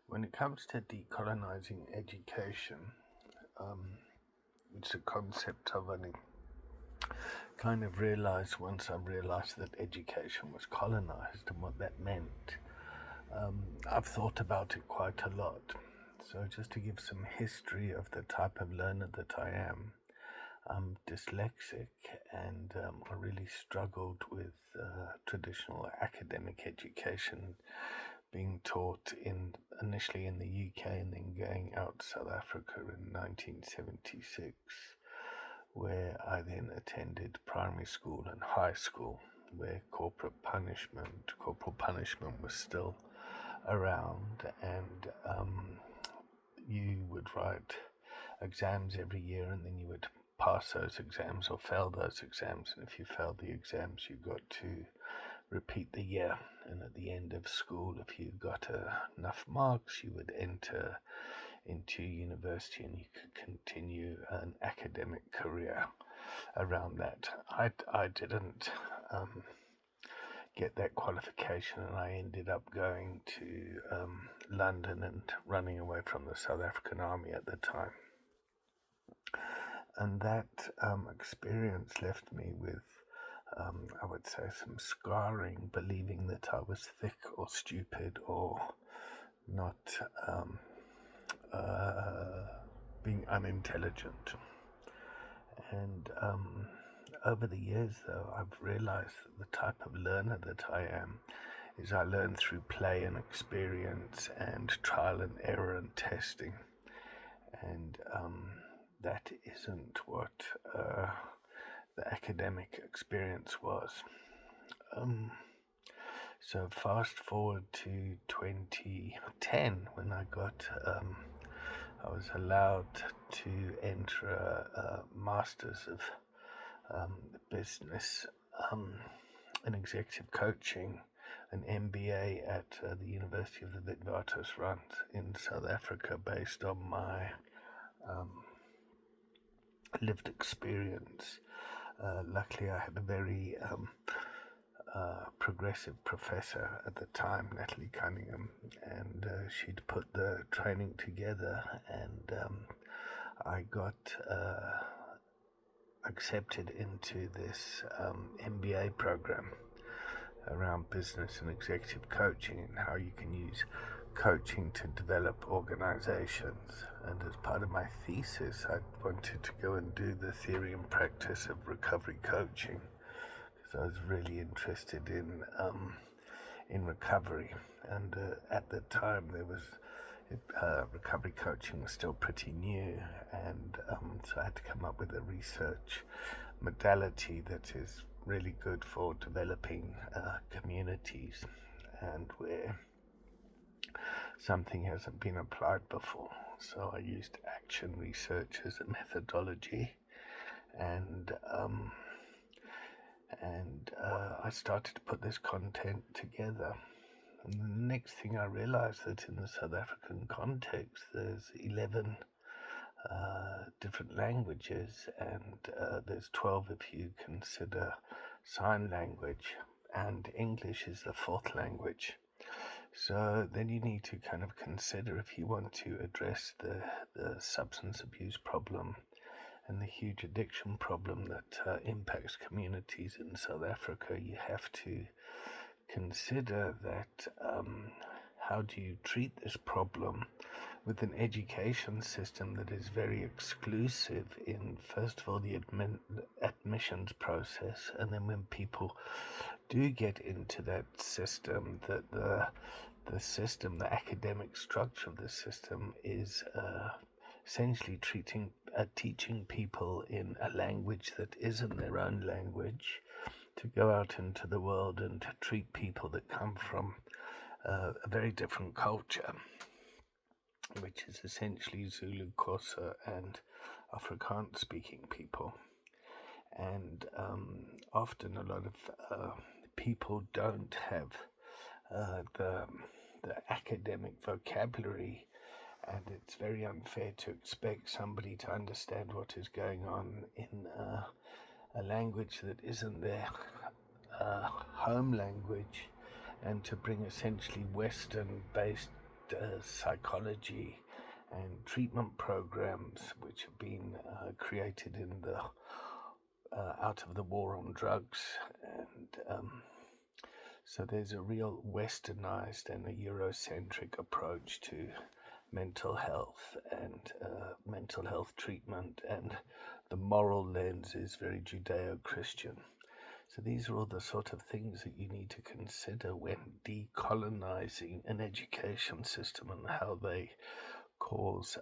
When it comes to decolonizing education, it's a concept I've only kind of realized once I realized that education was colonized and what that meant. I've thought about it quite a lot. So, just to give some history of the type of learner that I am, I'm dyslexic and I really struggled with traditional academic education being taught initially in the UK and then going out to South Africa in 1976, where I then attended primary school and high school, where corporal punishment was still around, and you would write exams every year, and then you would pass those exams or fail those exams, and if you failed the exams, you got to repeat the year. And at the end of school, if you got enough marks, you would enter into university and you could continue an academic career around that. I didn't get that qualification, and I ended up going to London and running away from the South African Army at the time. And that experience left me with, I would say, some scarring, believing that I was thick or stupid or not being unintelligent. And over the years, though, I've realized that the type of learner that I am is I learn through play and experience and trial and error and testing. And that isn't what the academic experience was. So fast forward to 2010, when I was allowed to enter a Masters of Business in Executive Coaching, an MBA at the University of the Witwatersrand in South Africa, based on my lived experience. Luckily, I had a very progressive professor at the time, Natalie Cunningham, and she'd put the training together, and I got accepted into this MBA program around business and executive coaching and how you can use coaching to develop organizations. And as part of my thesis, I wanted to go and do the theory and practice of recovery coaching, because I was really interested in recovery. And at the time, recovery coaching was still pretty new, and so I had to come up with a research modality that is really good for developing communities, and where something hasn't been applied before. So I used action research as a methodology, and I started to put this content together. And the next thing I realized that in the South African context, there's 11 different languages, and there's 12 if you consider sign language, and English is the fourth language. So then you need to kind of consider, if you want to address the substance abuse problem and the huge addiction problem that impacts communities in South Africa, you have to consider that how do you treat this problem with an education system that is very exclusive in, first of all, the admissions process, and then when people do get into that system, that the system, the academic structure of the system is essentially teaching people in a language that isn't their own language to go out into the world and to treat people that come from a very different culture, which is essentially Zulu, Xhosa, and Afrikaans speaking people. And often a lot of people don't have the academic vocabulary, and it's very unfair to expect somebody to understand what is going on in a language that isn't their home language, and to bring essentially Western-based psychology and treatment programs which have been created in the out of the war on drugs, and so there's a real westernized and a Eurocentric approach to mental health and mental health treatment, and the moral lens is very Judeo-Christian. So these are all the sort of things that you need to consider when decolonizing an education system, and how they cause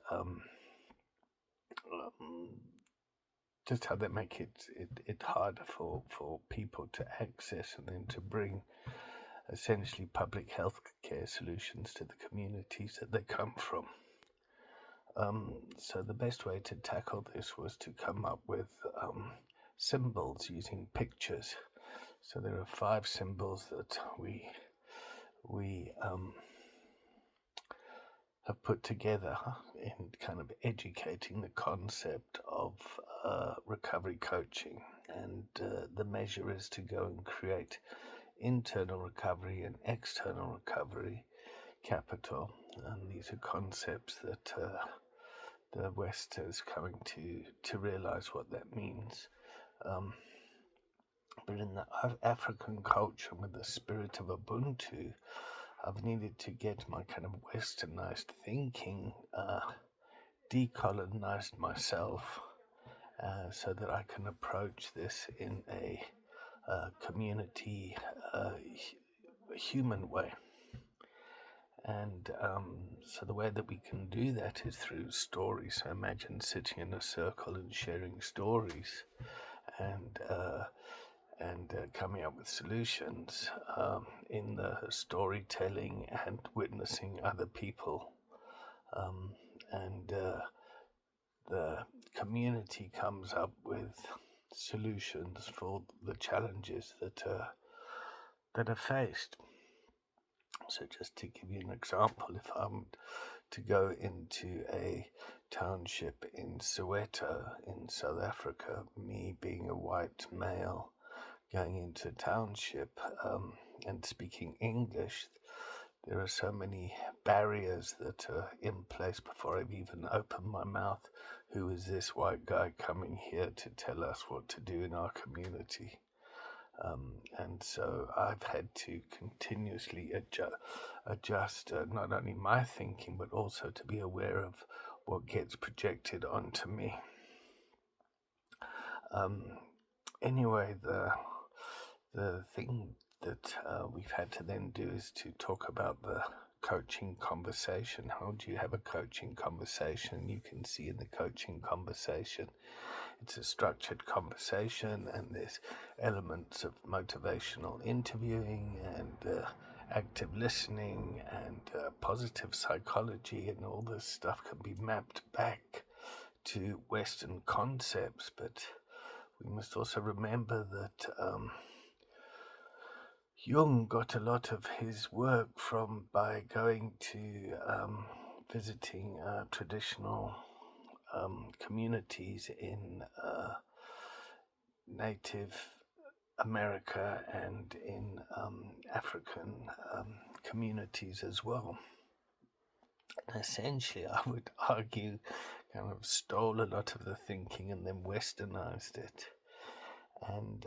just how they make it harder for people to access, and then to bring essentially public health care solutions to the communities that they come from. So the best way to tackle this was to come up with symbols using pictures. So there are 5 symbols that we have put together in kind of educating the concept of recovery coaching, and the measure is to go and create internal recovery and external recovery capital, and these are concepts that the West is coming to realize what that means. But in the African culture, with the spirit of Ubuntu, I've needed to get my kind of westernized thinking decolonized myself, so that I can approach this in a community, human way. And so the way that we can do that is through stories. So imagine sitting in a circle and sharing stories, and coming up with solutions in the storytelling and witnessing other people. And the community comes up with solutions for the challenges that are faced. So just to give you an example, if I'm to go into a township in Soweto in South Africa, me being a white male going into a township and speaking English, there are so many barriers that are in place before I've even opened my mouth. Who is this white guy coming here to tell us what to do in our community? And so I've had to continuously adjust not only my thinking, but also to be aware of what gets projected onto me. Anyway, the thing that we've had to then do is to talk about the coaching conversation. How do you have a coaching conversation? You can see in the coaching conversation, it's a structured conversation, and there's elements of motivational interviewing and active listening and positive psychology, and all this stuff can be mapped back to Western concepts. But we must also remember that Jung got a lot of his work by going to visiting traditional communities in Native America and in African communities as well. And essentially, I would argue, kind of stole a lot of the thinking and then westernized it. And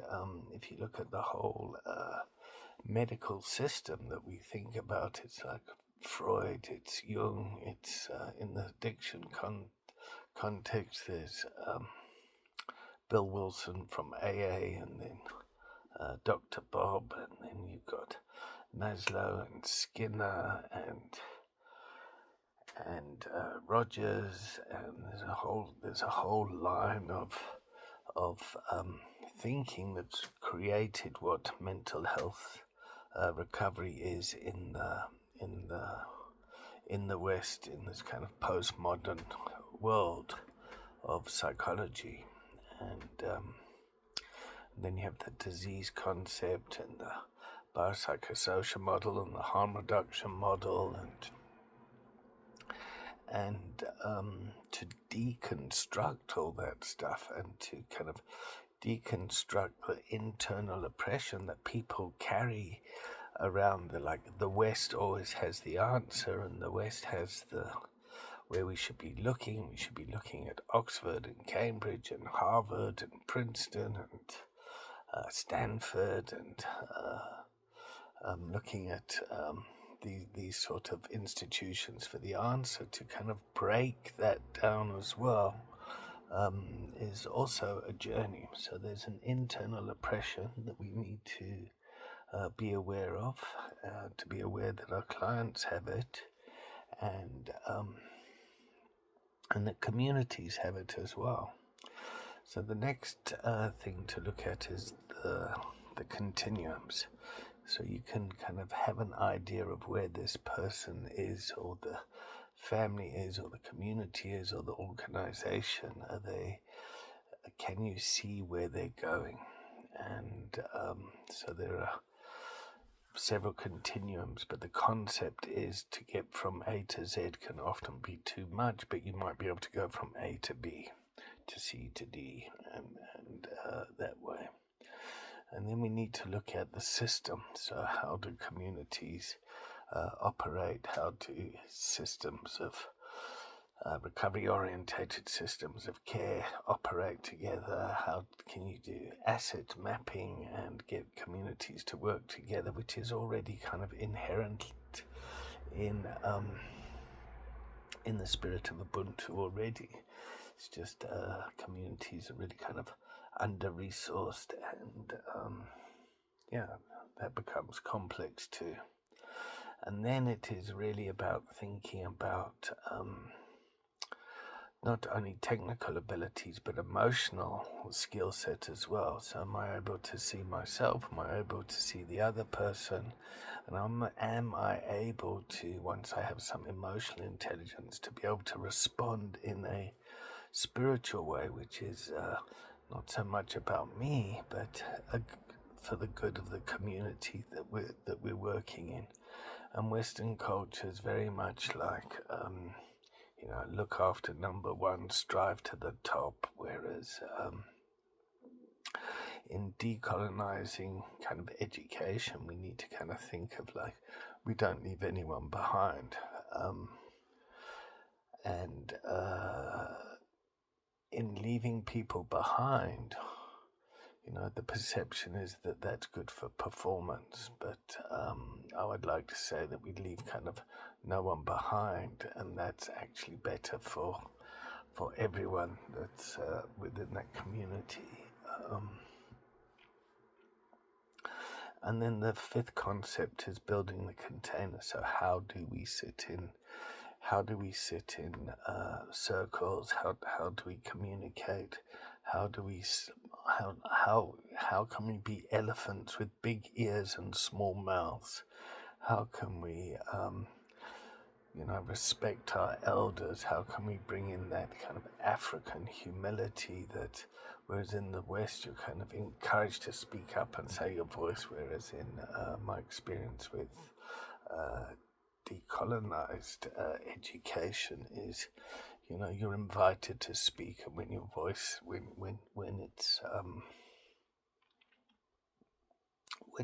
if you look at the whole medical system that we think about, it's like Freud, it's Jung, it's in the addiction context, there's Bill Wilson from AA, and then Dr. Bob, and then you've got Maslow and Skinner and Rogers, and there's a whole line of thinking that's created what mental health recovery is in the West, in this kind of postmodern world of psychology. And then you have the disease concept and the biopsychosocial model and the harm reduction model, and to deconstruct all that stuff, and to kind of deconstruct the internal oppression that people carry around the West always has the answer, and the West has where we should be looking. We should be looking at Oxford and Cambridge and Harvard and Princeton and Stanford, and looking at these sort of institutions for the answer. To kind of break that down as well is also a journey. So there's an internal oppression that we need to be aware of, to be aware that our clients have it, and that communities have it as well. So the next thing to look at is the continuums. So you can kind of have an idea of where this person is, or the family is, or the community is, or the organization. Can you see where they're going? And so there are several continuums, but the concept is to get from A to Z can often be too much, but you might be able to go from A to B, to C to D, and that way. And then we need to look at the system. So how do communities operate? How do systems of recovery-orientated systems of care operate together? How can you do asset mapping and get communities to work together, which is already kind of inherent in the spirit of Ubuntu already. It's just communities are really kind of under-resourced, and that becomes complex too. And then it is really about thinking about not only technical abilities, but emotional skill set as well. So am I able to see myself? Am I able to see the other person? And am I able to, once I have some emotional intelligence, to be able to respond in a spiritual way, which is not so much about me, but for the good of the community that we're working in. And Western culture is very much like look after number one, strive to the top, whereas in decolonizing kind of education, we need to kind of think of we don't leave anyone behind, and in leaving people behind, the perception is that that's good for performance, but I would like to say that we leave kind of no one behind, and that's actually better for everyone that's within that community. And then the fifth concept is building the container. So how do we sit in circles? How do we communicate? How can we be elephants with big ears and small mouths? How can we respect our elders? How can we bring in that kind of African humility that, whereas in the West you're kind of encouraged to speak up and say your voice, whereas in my experience with decolonized education is, you're invited to speak, and when your voice, when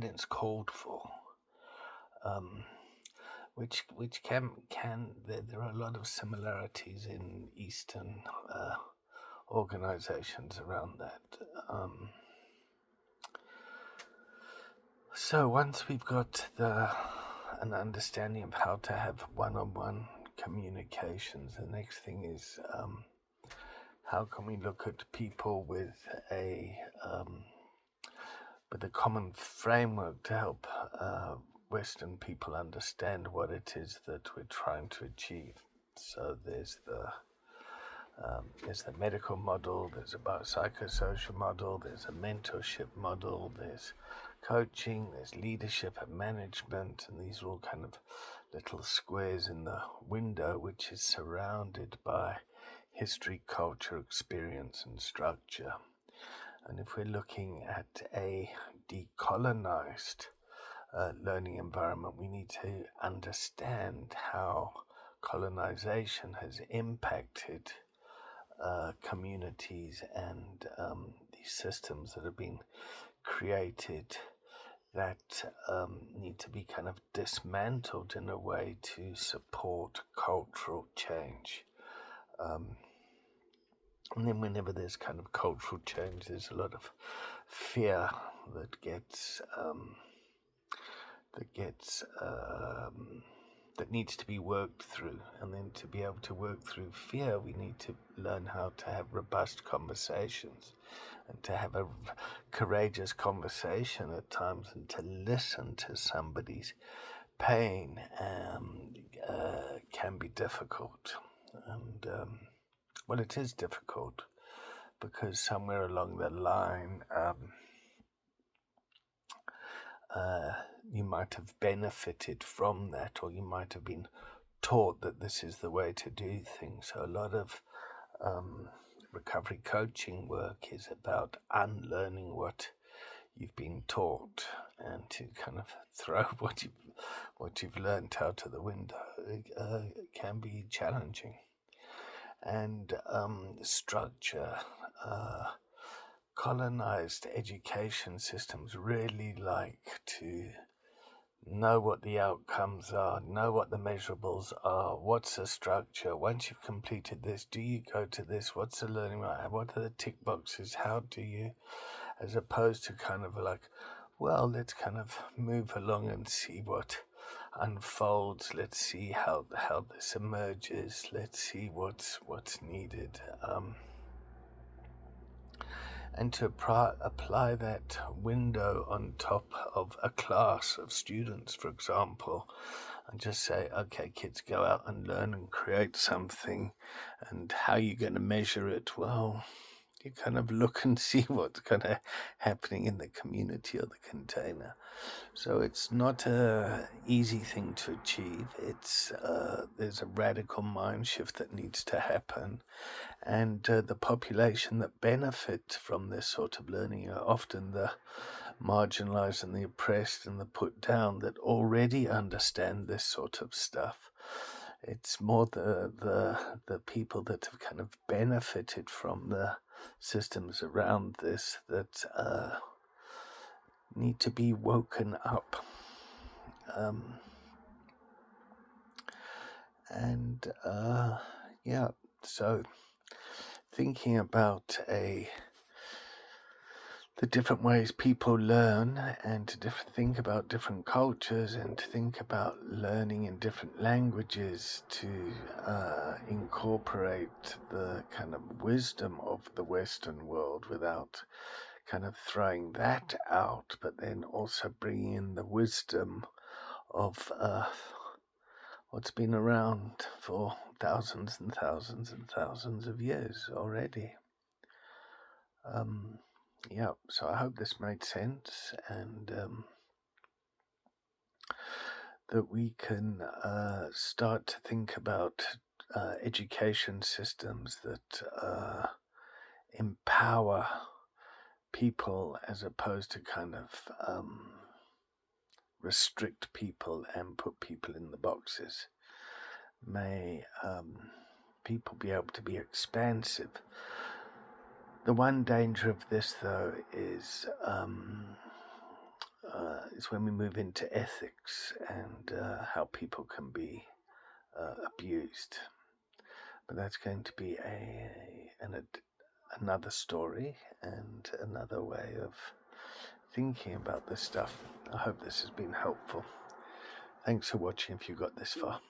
it's called for, which can there are a lot of similarities in Eastern organizations around that. So once we've got an understanding of how to have one-on-one communications, the next thing is how can we look at people with a common framework to help Western people understand what it is that we're trying to achieve. So there's the medical model, there's a biopsychosocial model, there's a mentorship model, there's coaching, there's leadership and management, and these are all kind of little squares in the window, which is surrounded by history, culture, experience, and structure. And if we're looking at a decolonized learning environment, we need to understand how colonization has impacted communities and these systems that have been created that need to be kind of dismantled in a way to support cultural change. And then whenever there's kind of cultural change, there's a lot of fear that needs to be worked through. And then to be able to work through fear, we need to learn how to have robust conversations and to have a courageous conversation at times, and to listen to somebody's pain can be difficult. And well, it is difficult because somewhere along the line you might have benefited from that, or you might have been taught that this is the way to do things. So a lot of recovery coaching work is about unlearning what you've been taught, and to kind of throw what you've learned out of the window can be challenging. And structure, colonized education systems really like to know what the outcomes are, know what the measurables are, what's the structure, once you've completed this, do you go to this, what's the learning, what are the tick boxes, how do you, as opposed to kind of like, well, let's kind of move along and see what unfolds, let's see how this emerges, let's see what's needed. And to apply that window on top of a class of students, for example, and just say, okay, kids, go out and learn and create something, and how you're going to measure it, well, you kind of look and see what's kind of happening in the community or the container. So it's not an easy thing to achieve. It's there's a radical mind shift that needs to happen. And the population that benefit from this sort of learning are often the marginalized and the oppressed and the put down that already understand this sort of stuff. It's more the people that have kind of benefited from the systems around this that need to be woken up. So thinking about the different ways people learn, and to think about different cultures, and to think about learning in different languages, to incorporate the kind of wisdom of the Western world without kind of throwing that out, but then also bringing in the wisdom of what's been around for thousands and thousands and thousands of years already. So I hope this made sense, and that we can start to think about education systems that empower people as opposed to kind of restrict people and put people in the boxes. May people be able to be expansive. The one danger of this, though, is when we move into ethics and how people can be abused. But that's going to be another story and another way of thinking about this stuff. I hope this has been helpful. Thanks for watching if you got this far.